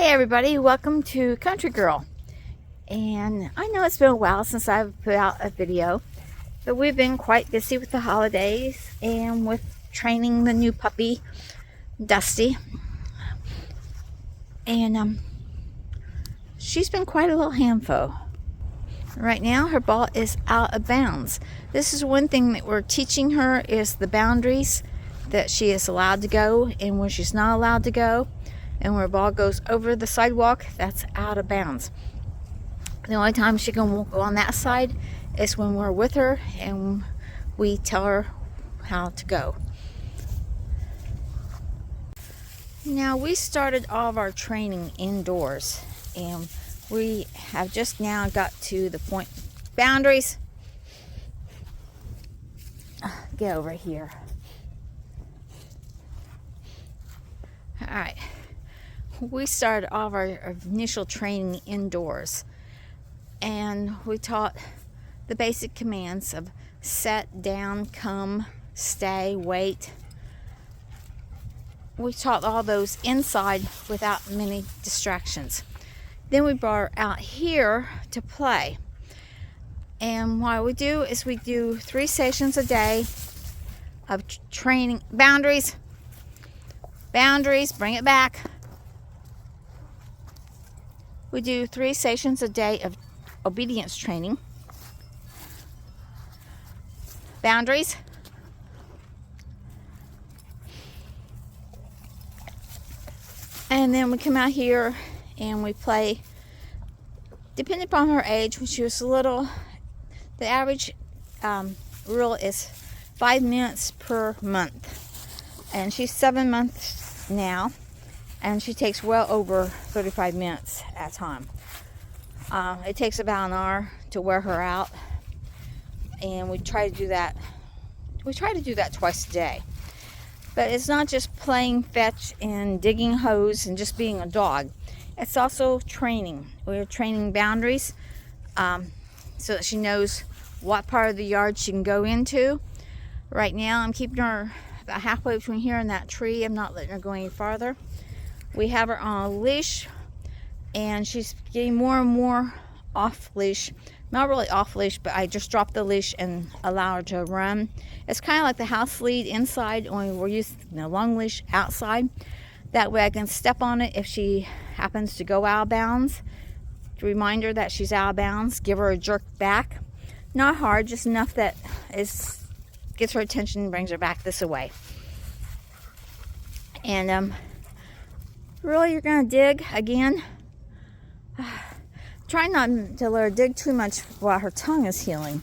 Hey everybody, welcome to Country Girl. And I know it's been a while since I've put out a video, but we've been quite busy with the holidays and with training the new puppy, Dusty. And she's been quite a little handful. Right now her ball is out of bounds. This is one thing that we're teaching her, is the boundaries that she is allowed to go and where she's not allowed to go. And where a ball goes over the sidewalk, that's out of bounds. The only time she can go on that side is when we're with her and we tell her how to go. Now, we started all of our training indoors, and we have just now got to the point. Boundaries. Get over here. All right. We started all of our initial training indoors, and we taught the basic commands of set, down, come, stay, wait. We taught all those inside without many distractions. Then we brought her out here to play, and what we do is we do 3 sessions a day of training. Boundaries, bring it back. We do 3 sessions a day of obedience training. Boundaries. And then we come out here and we play, depending upon her age. When she was little, the average rule is 5 minutes per month. And she's 7 months now. And she takes well over 35 minutes at a time. It takes about an hour to wear her out, and we try to do that. We try to do that twice a day. But it's not just playing fetch and digging holes and just being a dog. It's also training. We're training boundaries so that she knows what part of the yard she can go into. Right now, I'm keeping her about halfway between here and that tree. I'm not letting her go any farther. We have her on a leash, and she's getting more and more off leash. Not really off leash, but I just drop the leash and allow her to run. It's kind of like the house lead inside, only we're using the long leash outside. That way I can step on it if she happens to go out of bounds. To remind her that she's out of bounds, give her a jerk back. Not hard, just enough that gets her attention and brings her back this way. And really, you're going to dig again. Try not to let her dig too much while her tongue is healing.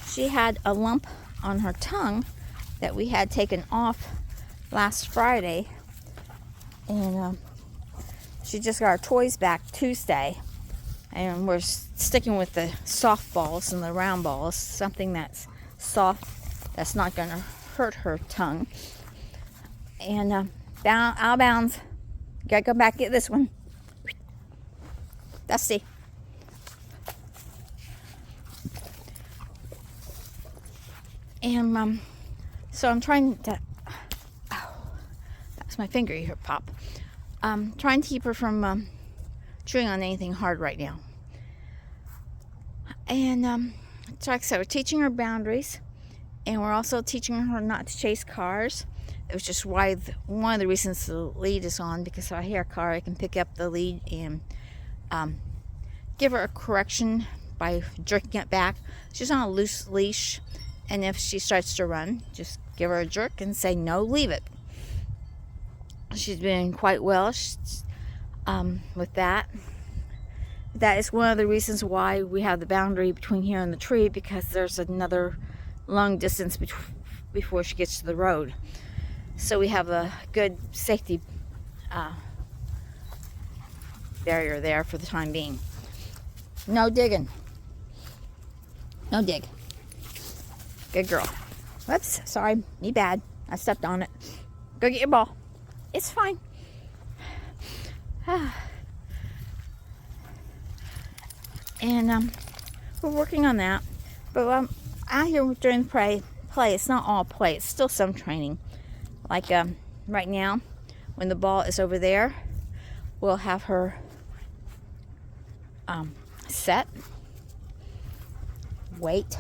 She had a lump on her tongue that we had taken off last Friday. And she just got her toys back Tuesday. And we're sticking with the soft balls and the round balls. Something that's soft, that's not going to hurt her tongue. And out of bounds. Gotta go back, get this one. Dusty. And so I'm trying to, that's my finger here, pop. Trying to keep her from chewing on anything hard right now. And so like I said, we're teaching her boundaries, and we're also teaching her not to chase cars. It was just why one of the reasons the lead is on, because if I hear a car, I can pick up the lead and give her a correction by jerking it back. She's on a loose leash, and if she starts to run, just give her a jerk and say, no, leave it. She's been quite well with that. That is one of the reasons why we have the boundary between here and the tree, because there's another long distance before she gets to the road. So we have a good safety barrier there for the time being. No digging. No dig. Good girl. Whoops, sorry. Me bad. I stepped on it. Go get your ball. It's fine. And we're working on that. But out here during play, it's not all play. It's still some training. Like right now, when the ball is over there, we'll have her set, wait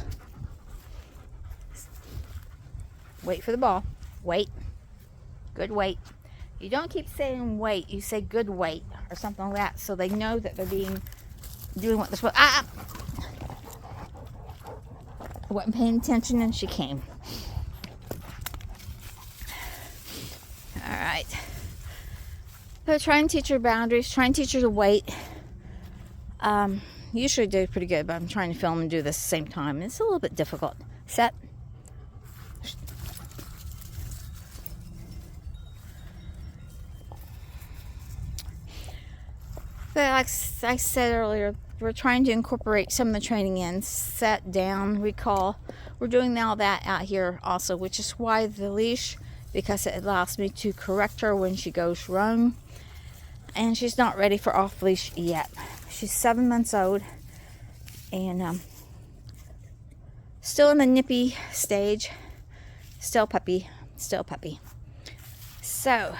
for the ball, wait, good wait. You don't keep saying wait, you say good wait or something like that, so they know that they're doing what they're supposed to. I wasn't paying attention and she came. Alright. So try and teach her boundaries, try and teach her to wait. Usually do pretty good, but I'm trying to film and do this at the same time. It's a little bit difficult. Set. But like I said earlier, we're trying to incorporate some of the training in. Set, down, recall. We're doing all that out here also, which is why the leash, because it allows me to correct her when she goes wrong. And she's not ready for off leash yet. She's 7 months old and still in the nippy stage. Still puppy. So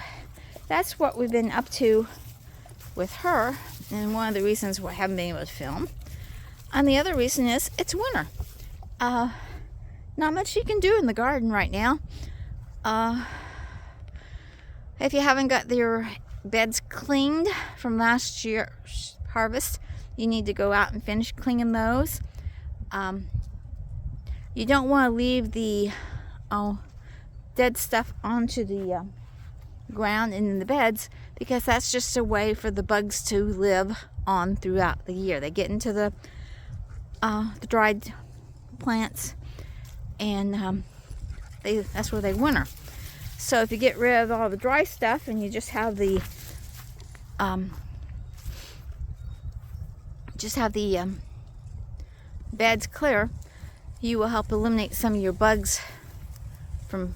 that's what we've been up to with her, and one of the reasons we haven't been able to film. And the other reason is it's winter. Not much you can do in the garden right now. If you haven't got your beds cleaned from last year's harvest, you need to go out and finish cleaning those. You don't want to leave the dead stuff onto the ground and in the beds, because that's just a way for the bugs to live on throughout the year. They get into the dried plants, and that's where they winter. So if you get rid of all the dry stuff and you just have the beds clear, you will help eliminate some of your bugs from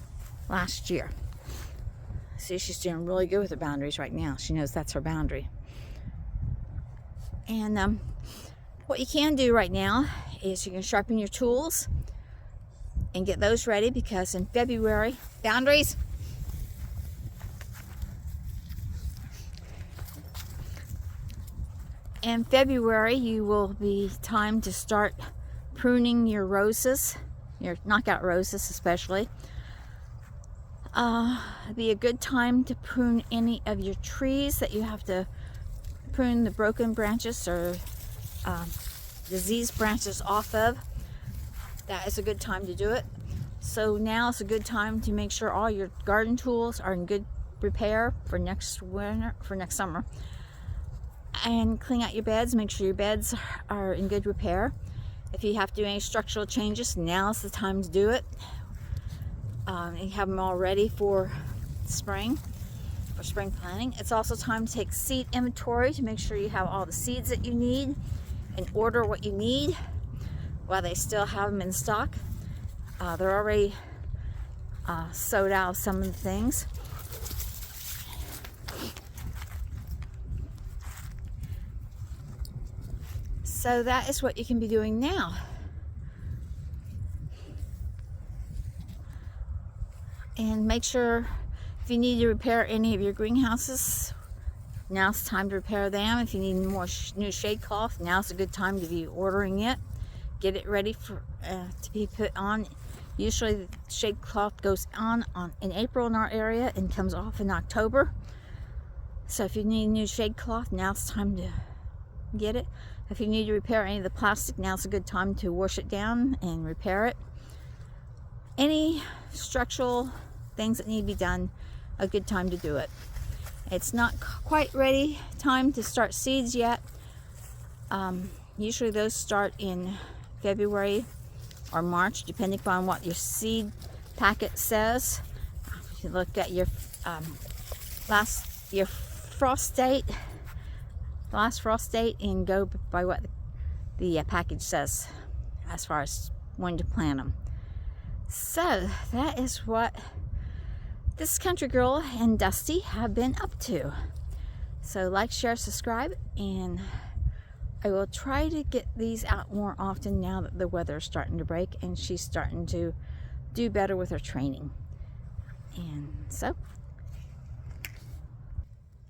last year. See, she's doing really good with her boundaries right now. She knows that's her boundary. And what you can do right now is you can sharpen your tools and get those ready, because in February, boundaries. In February, you will be time to start pruning your roses, your knockout roses especially. It'd be a good time to prune any of your trees that you have to prune the broken branches or diseased branches off of. That is a good time to do it. So now is a good time to make sure all your garden tools are in good repair for next summer. And clean out your beds, make sure your beds are in good repair. If you have to do any structural changes, now's the time to do it. And have them all ready for spring planting. It's also time to take seed inventory to make sure you have all the seeds that you need and order what you need while they still have them in stock. They're already sowed out of some of the things. So that is what you can be doing now. And make sure if you need to repair any of your greenhouses, now's the time to repair them. If you need more new shade cloth, now's a good time to be ordering it. Get it ready for to be put on. Usually the shade cloth goes on in April in our area and comes off in October. So if you need new shade cloth, now's the time to get it. If you need to repair any of the plastic, now's a good time to wash it down and repair it. Any structural things that need to be done, a good time to do it. It's not quite ready time to start seeds yet. Usually those start in February or March, depending upon what your seed packet says. If you look at your last frost date, and go by what the package says as far as when to plant them. So that is what this country girl and Dusty have been up to. So like, share, subscribe, and I will try to get these out more often now that the weather is starting to break and she's starting to do better with her training. And so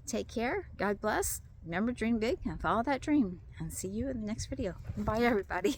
Take care. God bless. Remember, dream big and follow that dream. And see you in the next video. Bye, everybody.